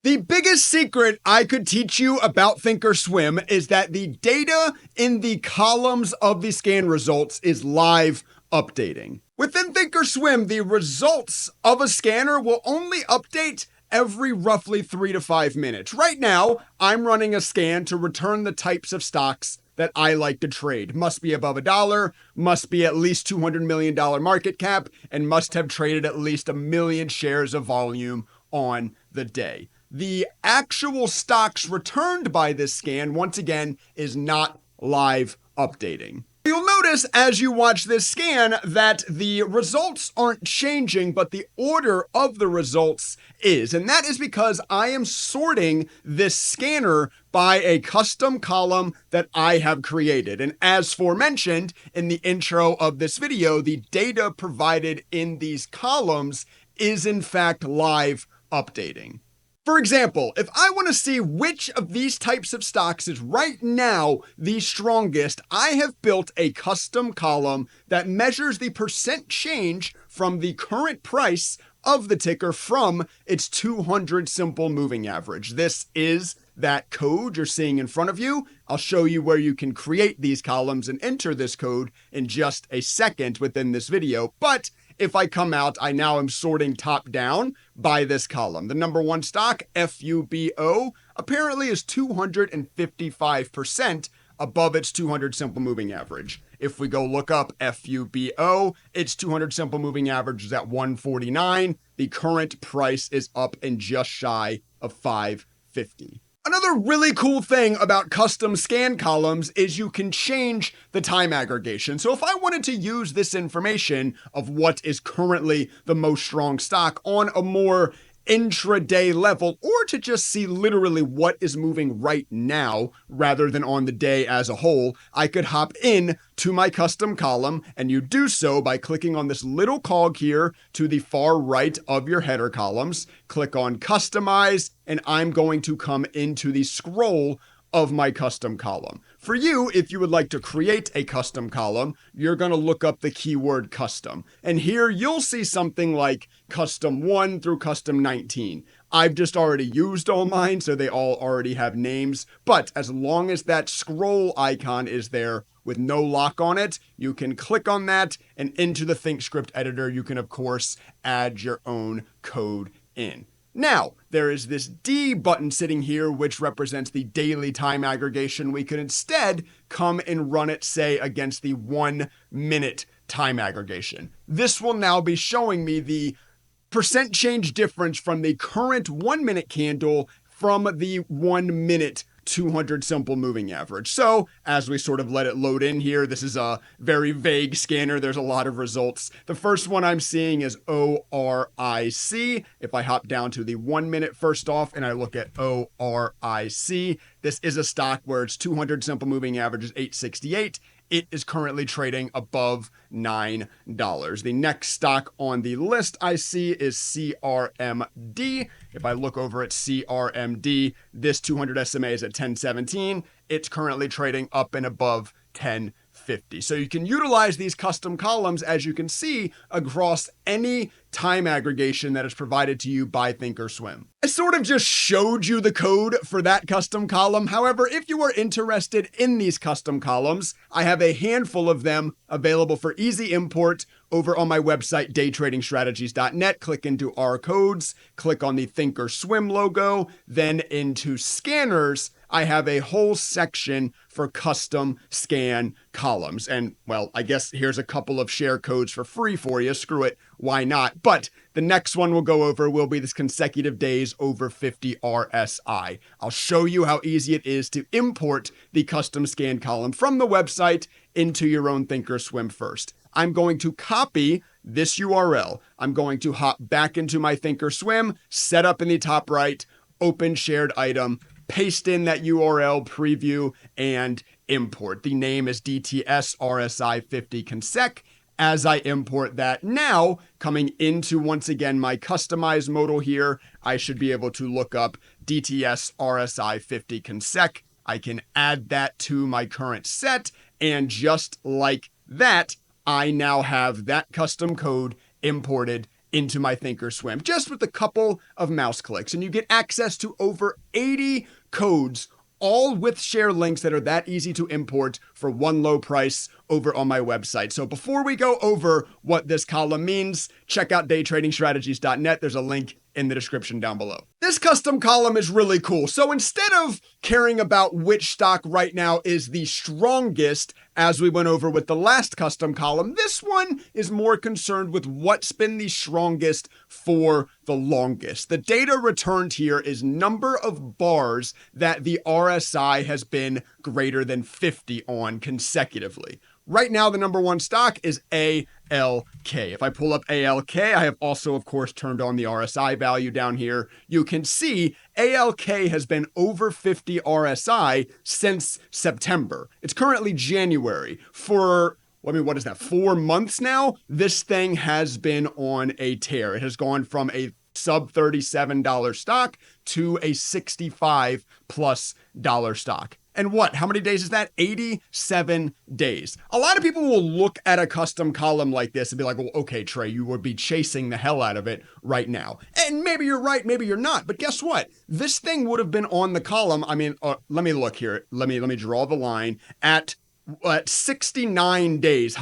The biggest secret I could teach you about ThinkorSwim is that the data in the columns of the scan results is live updating. Within ThinkorSwim, the results of a scanner will only update every roughly 3 to 5 minutes. Right now, I'm running a scan to return the types of stocks that I like to trade. Must be above $1, must be at least $200 million market cap, and must have traded at least 1 million shares of volume on the day. The actual stocks returned by this scan, once again, is not live updating. You'll notice as you watch this scan that the results aren't changing, but the order of the results is. And that is because I am sorting this scanner by a custom column that I have created. And as aforementioned in the intro of this video, the data provided in these columns is in fact live updating. For example, if I want to see which of these types of stocks is right now the strongest, I have built a custom column that measures the percent change from the current price of the ticker from its 200 simple moving average. This is that code you're seeing in front of you. I'll show you where you can create these columns and enter this code in just a second within this video. But if I come out, I now am sorting top down by this column. The number one stock, FUBO, apparently is 255% above its 200 simple moving average. If we go look up FUBO, its 200 simple moving average is at 149. The current price is up and just shy of 550. Another really cool thing about custom scan columns is you can change the time aggregation. So if I wanted to use this information of what is currently the most strong stock on a more intraday level, or to just see literally what is moving right now rather than on the day as a whole, I could hop in to my custom column, and you do so by clicking on this little cog here to the far right of your header columns, click on customize, and I'm going to come into the scroll of my custom column. For you, if you would like to create a custom column, you're going to look up the keyword custom. And here you'll see something like custom 1 through custom 19. I've just already used all mine, so they all already have names. But as long as that scroll icon is there with no lock on it, you can click on that, and into the ThinkScript editor, you can, of course, add your own code in. Now, there is this D button sitting here, which represents the daily time aggregation. We could instead come and run it, say, against the 1 minute time aggregation. This will now be showing me the percent change difference from the current 1 minute candle from the 1 minute 200 simple moving average. So as we sort of let it load in here, this is a very vague scanner. There's a lot of results. The first one I'm seeing is ORIC. If I hop down to the 1 minute first off and I look at ORIC, this is a stock where its 200 simple moving average is 868. It is currently trading above $9. The next stock on the list I see is CRMD. If I look over at CRMD, this 200 SMA is at 1017. It's currently trading up and above 1050. So you can utilize these custom columns, as you can see, across any time aggregation that is provided to you by ThinkorSwim. I sort of just showed you the code for that custom column. However, if you are interested in these custom columns, I have a handful of them available for easy import over on my website, daytradingstrategies.net. Click into our codes, click on the ThinkorSwim logo, then into scanners. I have a whole section for custom scan columns. And well, I guess here's a couple of share codes for free for you. Screw it. Why not? But the next one we'll go over will be this consecutive days over 50 RSI. I'll show you how easy it is to import the custom scan column from the website into your own ThinkorSwim first. I'm going to copy this URL. I'm going to hop back into my ThinkorSwim, set up in the top right, open shared item, paste in that URL, preview, and import. The name is DTS RSI 50 consec. As I import that now, coming into, once again, my customized modal here, I should be able to look up DTS RSI 50 consec. I can add that to my current set, and just like that, I now have that custom code imported into my ThinkorSwim just with a couple of mouse clicks, and you get access to over 80 codes, all with share links that are that easy to import for one low price over on my website. So before we go over what this column means, check out daytradingstrategies.net. There's a link in the description down below. This custom column is really cool. So instead of caring about which stock right now is the strongest, as we went over with the last custom column, this one is more concerned with what's been the strongest for the longest. The data returned here is number of bars that the RSI has been greater than 50 on consecutively. Right now, the number one stock is ALK. If I pull up ALK, I have also, of course, turned on the RSI value down here. You can see ALK has been over 50 RSI since September. It's currently January. For, what is that, 4 months now? This thing has been on a tear. It has gone from a sub $37 stock to a $65 plus stock. And how many days is that? 87 days. A lot of people will look at a custom column like this and be like, well, okay, Trey, you would be chasing the hell out of it right now. And maybe you're right, maybe you're not. But guess what? This thing would have been on the column. I mean, let me look here. Let me draw the line at 69 days,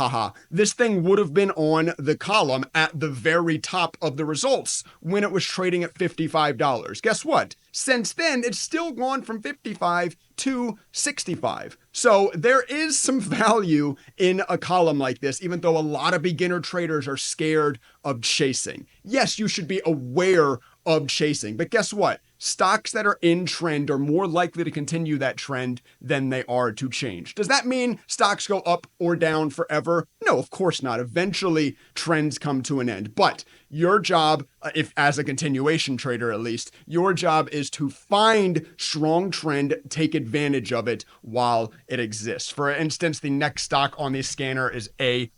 this thing would have been on the column at the very top of the results when it was trading at $55. Guess what? Since then, it's still gone from 55 to 65. So there is some value in a column like this, even though a lot of beginner traders are scared of chasing. Yes, you should be aware of chasing, but guess what? Stocks that are in trend are more likely to continue that trend than they are to change. Does that mean stocks go up or down forever? No, of course not. Eventually, trends come to an end. But your job, if as a continuation trader at least, your job is to find strong trend, take advantage of it while it exists. For instance, the next stock on the scanner is APP.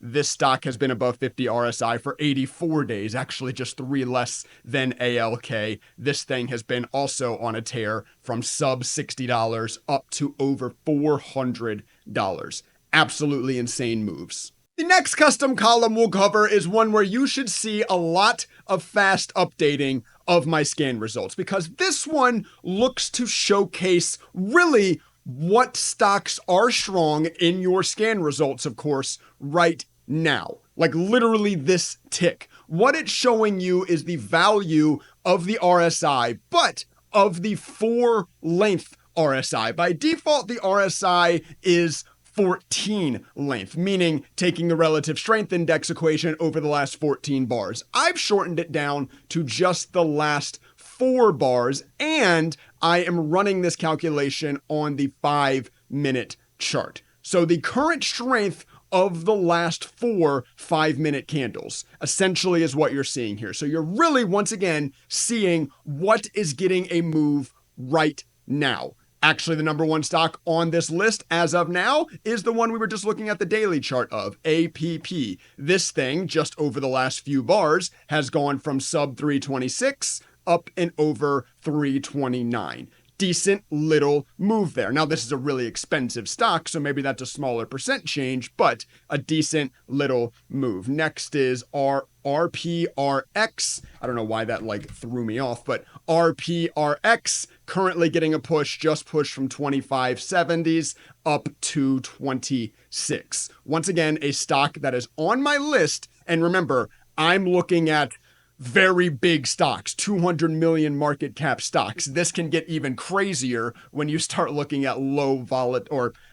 This stock has been above 50 RSI for 84 days, actually just 3 less than ALK. This thing has been also on a tear from sub $60 up to over $400. Absolutely insane moves. The next custom column we'll cover is one where you should see a lot of fast updating of my scan results, because this one looks to showcase really what stocks are strong in your scan results, of course, right now. Like literally this tick. What it's showing you is the value of the RSI, but of the 4-length RSI. By default, the RSI is 14 length, meaning taking the relative strength index equation over the last 14 bars. I've shortened it down to just the last 4 bars, and I am running this calculation on the 5-minute chart. So the current strength of the last 4 5-minute candles essentially is what you're seeing here. So you're really, once again, seeing what is getting a move right now. Actually, the number one stock on this list as of now is the one we were just looking at the daily chart of, APP. This thing, just over the last few bars, has gone from sub 326 up and over 329. Decent little move there. Now, this is a really expensive stock, so maybe that's a smaller percent change, but a decent little move. Next is RPRX. I don't know why that threw me off, but RPRX currently getting a push, just pushed from 25.70s up to 26. Once again, a stock that is on my list. And remember, I'm looking at very big stocks, 200 million market cap stocks. This can get even crazier when you start looking at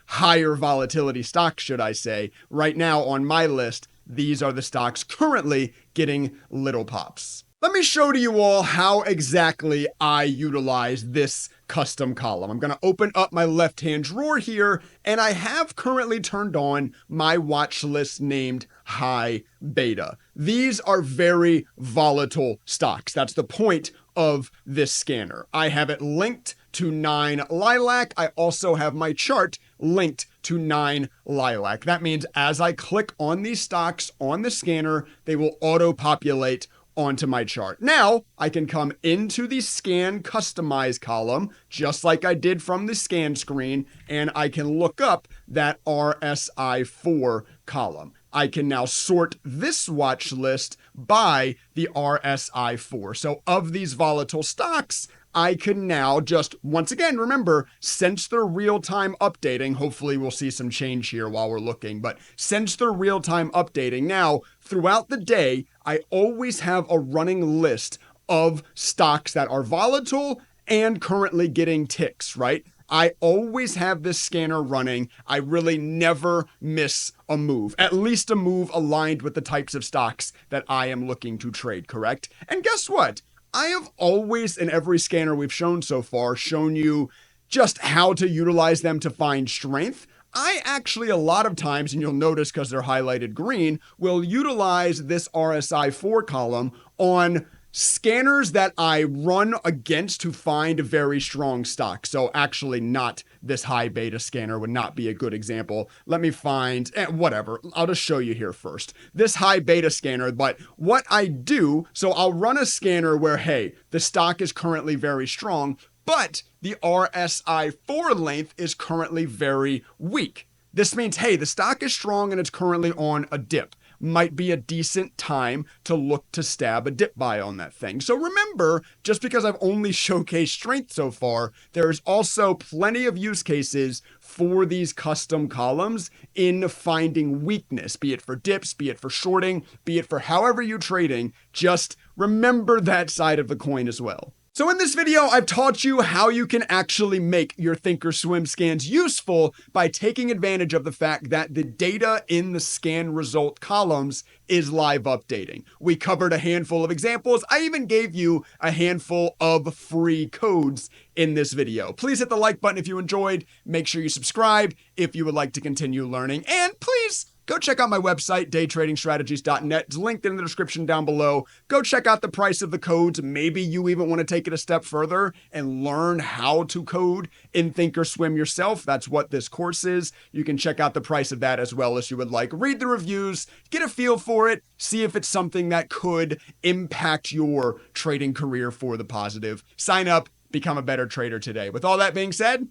higher volatility stocks, should I say. Right now on my list, these are the stocks currently getting little pops. Let me show to you all how exactly I utilize this custom column. I'm going to open up my left-hand drawer here, and I have currently turned on my watch list named High Beta. These are very volatile stocks. That's the point of this scanner. I have it linked to 9 Lilac. I also have my chart linked to 9 Lilac. That means as I click on these stocks on the scanner, they will auto-populate onto my chart. Now, I can come into the Scan Customize column, just like I did from the scan screen, and I can look up that RSI4 column. I can now sort this watch list by the RSI 4. So of these volatile stocks, I can now just, once again, remember, since they're real-time updating, hopefully we'll see some change here while we're looking, but since they're real-time updating now, throughout the day, I always have a running list of stocks that are volatile and currently getting ticks, right? I always have this scanner running. I really never miss a move, at least a move aligned with the types of stocks that I am looking to trade, correct? And guess what? I have always, in every scanner we've shown so far, shown you just how to utilize them to find strength. I actually, a lot of times, and you'll notice because they're highlighted green, will utilize this RSI 4 column on scanners that I run against to find very strong stocks. So actually not this high beta scanner would not be a good example. Let me find, whatever, I'll just show you here first. This high beta scanner, but what I do, so I'll run a scanner where, hey, the stock is currently very strong, but the RSI 4 length is currently very weak. This means, hey, the stock is strong and it's currently on a dip. Might be a decent time to look to stab a dip buy on that thing. So remember, just because I've only showcased strength so far, there's also plenty of use cases for these custom columns in finding weakness, be it for dips, be it for shorting, be it for however you're trading. Just remember that side of the coin as well. So in this video, I've taught you how you can actually make your ThinkorSwim scans useful by taking advantage of the fact that the data in the scan result columns is live updating. We covered a handful of examples. I even gave you a handful of free codes in this video. Please hit the like button if you enjoyed. Make sure you subscribe if you would like to continue learning. And please go check out my website, daytradingstrategies.net. It's linked in the description down below. Go check out the price of the codes. Maybe you even want to take it a step further and learn how to code in ThinkorSwim yourself. That's what this course is. You can check out the price of that as well as you would like. Read the reviews, get a feel for it, see if it's something that could impact your trading career for the positive. Sign up, become a better trader today. With all that being said,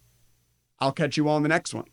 I'll catch you all in the next one.